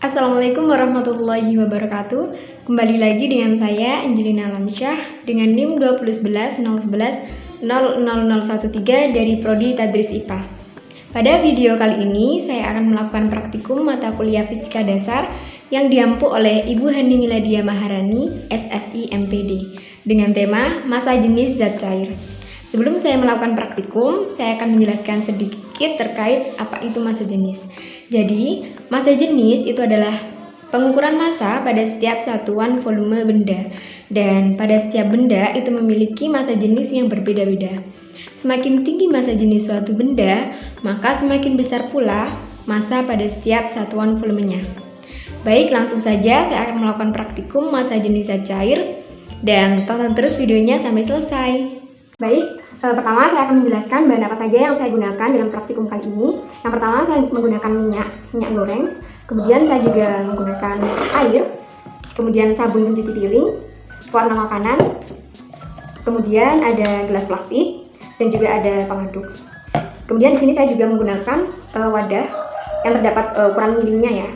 Assalamualaikum warahmatullahi wabarakatuh. Kembali lagi dengan saya Angelina Alamsyah dengan NIM 2011 011 dari Prodi Tadris IPA. Pada video kali ini saya akan melakukan praktikum mata kuliah Fisika Dasar yang diampu oleh Ibu Hani Miladia Maharani, SSI MPD, dengan tema massa jenis zat cair. Sebelum saya melakukan praktikum, saya akan menjelaskan sedikit terkait apa itu massa jenis. Jadi, massa jenis itu adalah pengukuran massa pada setiap satuan volume benda, dan pada setiap benda itu memiliki massa jenis yang berbeda-beda. Semakin tinggi massa jenis suatu benda, maka semakin besar pula massa pada setiap satuan volumenya. Baik, langsung saja saya akan melakukan praktikum massa jenis zat cair, dan tonton terus videonya sampai selesai. Baik, pertama saya akan menjelaskan bahan apa saja yang saya gunakan dalam praktikum kali ini. Yang pertama saya menggunakan minyak goreng, kemudian saya juga menggunakan air, kemudian sabun pencuci piring, pewarna makanan, kemudian ada gelas plastik, dan juga ada pengaduk. Kemudian di sini saya juga menggunakan wadah yang terdapat ukuran milinya ya.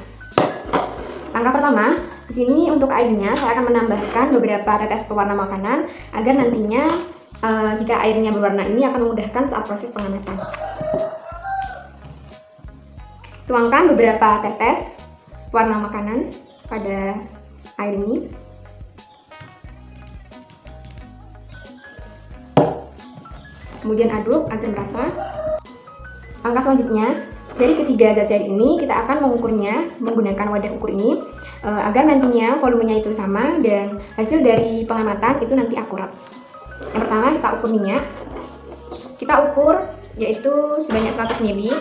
Langkah pertama, di sini untuk airnya saya akan menambahkan beberapa tetes pewarna makanan agar nantinya jika airnya berwarna ini akan memudahkan saat proses penghanatan. Tuangkan beberapa tetes warna makanan pada air ini. Kemudian aduk agar merata. Langkah selanjutnya, dari ketiga zat cair ini kita akan mengukurnya menggunakan wadah ukur ini agar nantinya volumenya itu sama dan hasil dari pengamatan itu nanti akurat. Yang pertama kita ukur minyak. Kita ukur yaitu sebanyak 100 ml.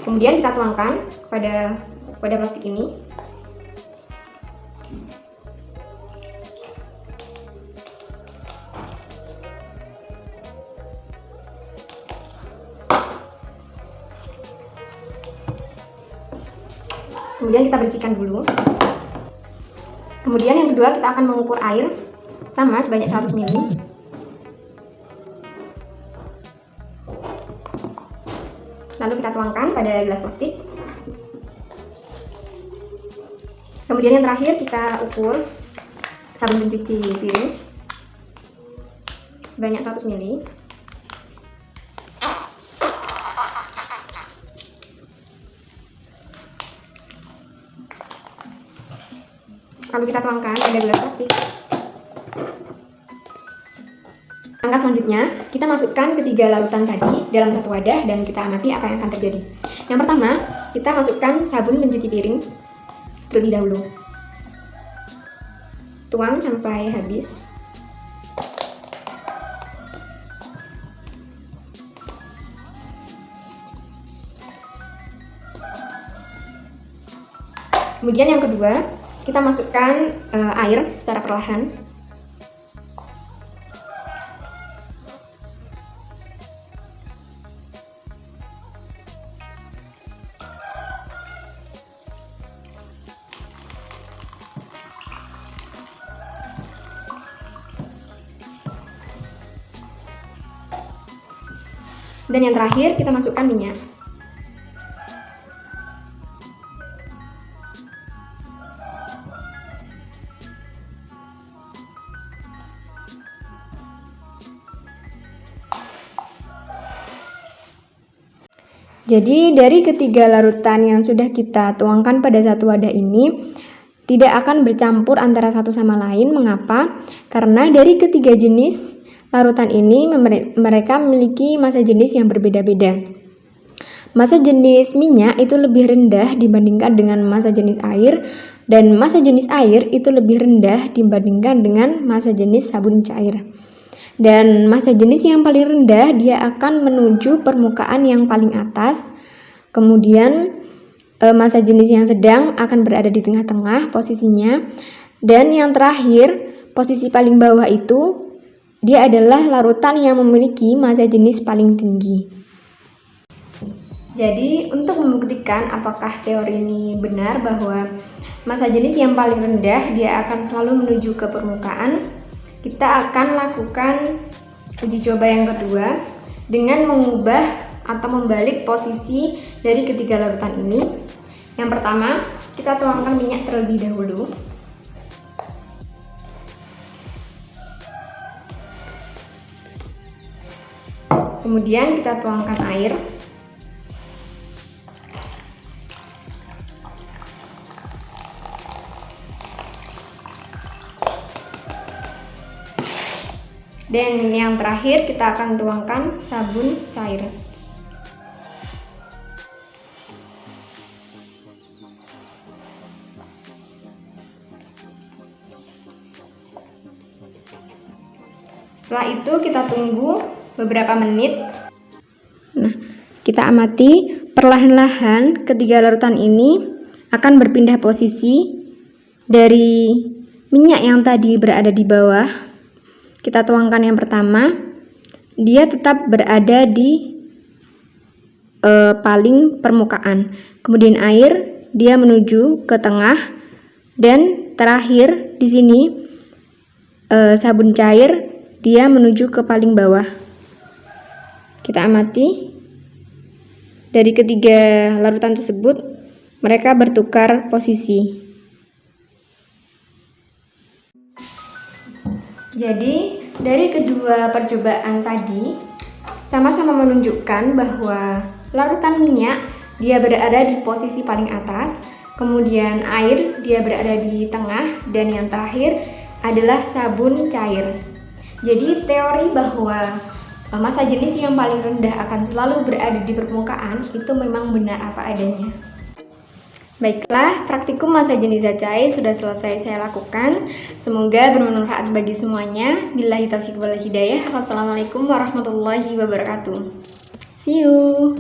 Kemudian kita tuangkan pada wadah plastik ini. Kemudian kita bersihkan dulu. Kemudian yang kedua kita akan mengukur air sama sebanyak 100 ml. Lalu kita tuangkan pada gelas plastik. Kemudian yang terakhir kita ukur sabun pencuci piring sebanyak 100 ml. Lalu kita tuangkan pada gelas plastik. Langkah selanjutnya, kita masukkan ketiga larutan tadi dalam satu wadah dan kita amati apa yang akan terjadi. Yang pertama, kita masukkan sabun pencuci piring terlebih dahulu. Tuang sampai habis. Kemudian yang kedua, kita masukkan air secara perlahan. Dan yang terakhir kita masukkan minyak. Jadi dari ketiga larutan yang sudah kita tuangkan pada satu wadah ini tidak akan bercampur antara satu sama lain. Mengapa? Karena dari ketiga jenis larutan ini mereka memiliki massa jenis yang berbeda-beda. Massa jenis minyak itu lebih rendah dibandingkan dengan massa jenis air, dan massa jenis air itu lebih rendah dibandingkan dengan massa jenis sabun cair. Dan massa jenis yang paling rendah dia akan menuju permukaan yang paling atas. Kemudian massa jenis yang sedang akan berada di tengah-tengah posisinya. Dan yang terakhir, posisi paling bawah itu dia adalah larutan yang memiliki massa jenis paling tinggi. Jadi untuk membuktikan apakah teori ini benar bahwa massa jenis yang paling rendah dia akan selalu menuju ke permukaan, kita akan lakukan uji coba yang kedua dengan mengubah atau membalik posisi dari ketiga larutan ini. Yang pertama, kita tuangkan minyak terlebih dahulu. Kemudian kita tuangkan air. Dan yang terakhir kita akan tuangkan sabun cair. Setelah itu kita tunggu beberapa menit. Nah, kita amati perlahan-lahan ketiga larutan ini akan berpindah posisi dari minyak yang tadi berada di bawah. Kita tuangkan yang pertama, dia tetap berada di paling permukaan. Kemudian air dia menuju ke tengah, dan terakhir di sini sabun cair dia menuju ke paling bawah. Kita amati dari ketiga larutan tersebut, mereka bertukar posisi. Jadi dari kedua percobaan tadi sama-sama menunjukkan bahwa larutan minyak dia berada di posisi paling atas, kemudian air dia berada di tengah, dan yang terakhir adalah sabun cair. Jadi teori bahwa massa jenis yang paling rendah akan selalu berada di permukaan itu memang benar apa adanya. Baiklah, praktikum massa jenis zacai sudah selesai saya lakukan. Semoga bermanfaat bagi semuanya. Billahi taufiq wal hidayah. Wassalamualaikum warahmatullahi wabarakatuh. See you.